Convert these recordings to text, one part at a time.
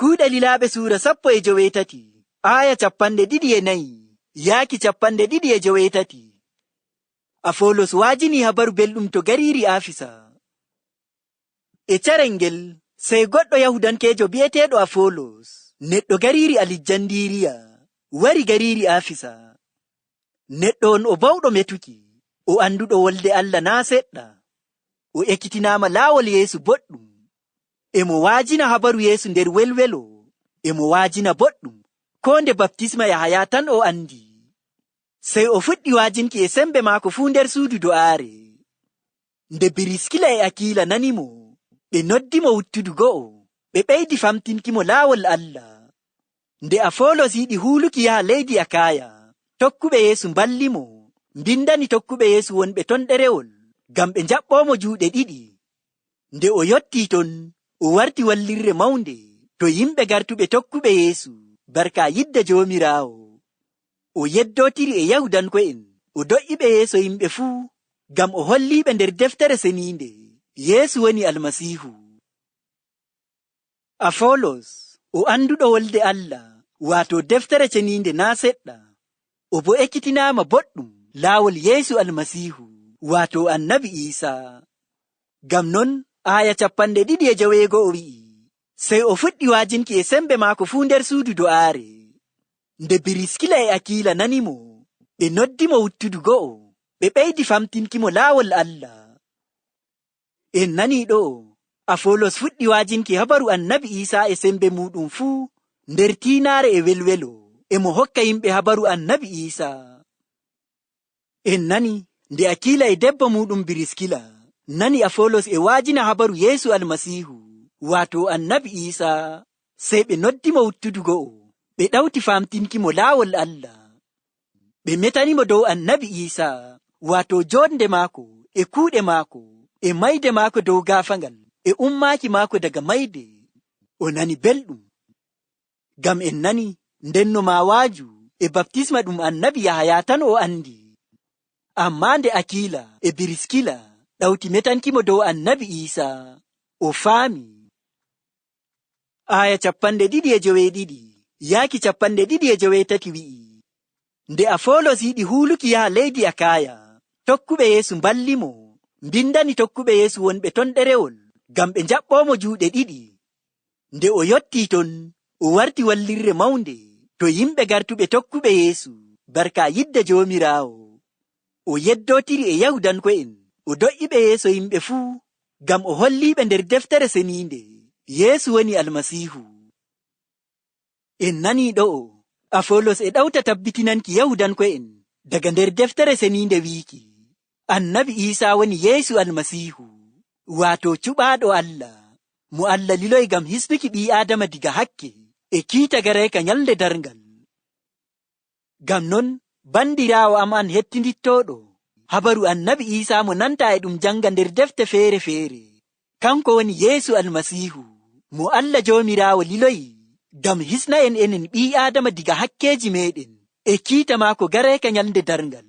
Kuuɗe Lilaaɓe suura 17 aya 24 yaaki 28. Afolos waajini habaru belɗum to gariiri Afisa. E carel ngel sey goɗɗo Yahudankeejo bi'eteeɗo Afolos, neɗɗo gariiri Alijandiriya, wari gariiri Afisa. Neɗɗo on o bawɗo metuki, o anduɗo wolde Allah naa seɗɗa, o ekkitinaama laawol Yeesu boɗɗum, e mo waajina habaru Yeesu nder welwelo, e mo waajina boɗɗum, ko nde baptisma Yahaya tan o andi. Sey o fuɗɗi waajinki e sembe maako fuu nder suudu do'aare. Nde Biriskila e Akiila nani mo, ɓe noddi mo wuttudu go'o, ɓe ɓeydi famtinki mo laawol Allah. Nde Afolos yiɗi huuluki yaha leydi Akaya, tokkuɓe Yeesu mballi mo, mbindani tokkuɓe Yeesu wonɓe ton ɗerewol, ngam ɓe njaɓɓoomo juuɗe ɗiɗi. Nde o yotti ton, o warti wallirre mawnde to yimɓe gartuɓe tokkuɓe Yeesu, barka yidde Joomiraawo. O yeddotiri e Yahudanko'en, o do'iɓe yeeso yimɓe fuu, ngam o holliɓe nder deftere seniinde, Yeesu woni Almasiihu. Afolos, o anduɗo wolde Allah, waato deftere seniinde naa seɗɗa, o bo ekkitinaama boɗɗum laawol Yeesu Almasiihu, waato Annabi Iisaa. Ngam non, aya 26 o wi'i, sey o fuɗɗi waajinki e sembe maako fuu nder suudu do'aare. Nde Biriskila e Akiila nani mo, ɓe noddi mo wuttudu go'o, ɓe ɓeydi famtinki mo laawol Allah. En nani ɗo, Afolos fuɗɗi waajinki habaru Annabi Iisaa e sembe muɗum fuu, nder tiinaare e welwelo, e mo hokka yimɓe habaru Annabi Iisaa. En nani, nde Akiila e debbo muɗum Biriskila nani Afolos e waajina habaru Yeesu Almasiihu, waato Annabi Iisaa, sey ɓe noddi mo wuttudu go'o, ɓe ɗawti famtinki mo laawol Allah. Ɓe metani mo dow Annabi Iisaa, waato jonde maako, e kuuɗe maako, e mayde maako dow gaafangal, e ummaaki maako daga mayde. O nani belɗum. Ngam en nani, ndenno maawaaju e baptisma ɗum Annabi Yahaya tan o andi. Amma nde Akiila e Biriskila ɗawti metanki mo dow Annabi Iisaa, o faami. Aya 22 yaaki 23 wi'i, nde Afolos yiɗi huuluki yaha leydi Akaya, tokkuɓe Yeesu mballi mo, mbindani tokkuɓe Yeesu wonɓe ton ɗerewol, ngam ɓe njaɓɓoomo juuɗe ɗiɗi. Nde o yotti ton, o warti wallirre mawnde to yimɓe gartuɓe tokkuɓe Yeesu, barka yidde Joomiraawo. O yeddotiri e Yahudanko'en, o do'iɓe yeeso yimɓe fuu, ngam o holliɓe nder deftere seniinde, Yeesu woni Almasiihu. En nani ɗo, Afolos e ɗawta tabbitinanki Yahudanko'en daga nder deftere seniinde wiiki, Annabi Iisaa woni Yeesu Almasiihu, waato cuɓaaɗo Allah, mo Allah liloy ngam hisnuki ɓii Aadama diga hakke, e kiita garayka nyalde darngal. Ngam non, bandiraawo am an hettindittoɗo, habaru Annabi Iisaa mo nanta e ɗum janga nder defte feere-feere, kanko woni Yeesu Almasiihu, mo Allah Joomiraawo liloyi, ngam hisna en enen ɓii Aadama diga hakkeeji meɗen, e kiita maako garayka nyalde darngal.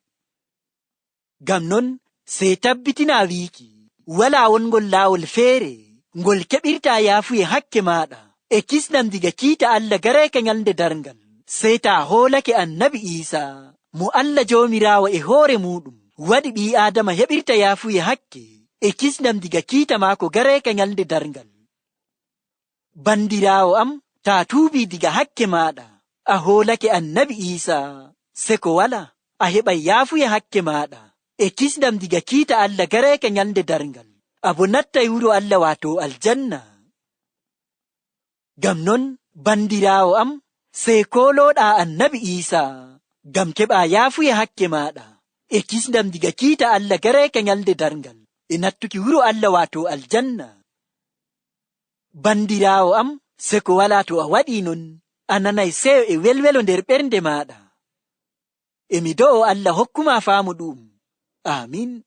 Ngam non, sey tabbitina wiiki, walaa wongol laawol feere, ngol keɓirta yaafuye hakke maaɗa, e kisnam diga kiita Allah garayka nyalde darngal, sey taa hoolake Annabi Iisaa, mo Allah Joomiraawo e hoore muɗum, waɗi ɓii Aadama heɓirta yaafuye hakke, e kisnam diga kiita maako garayka nyalde darngal. Bandiraawo am, taa tuubii diga hakke maaɗa, a hoolake Annabi Iisaa, se ko wala, a heɓay yaafuye hakke maaɗa, e kisnam diga kiita Allah garayka nyalde darngal, abo nattay wuro Allah waato aljanna. Ngam non, bandiraawo am, sey koolooɗaa Annabi Iisaa, ngam keɓa yaafuye hakke maaɗa, e kisnam diga kiita Allah garayka nyalde darngal, e nattuki wuro Allah waato aljanna. Bandiraawo am, se ko wala to a waɗi non, a nanay seyo e welwelo nder ɓernde maaɗa. Emi do'o Allah hokkuma faamu ɗum. Amin.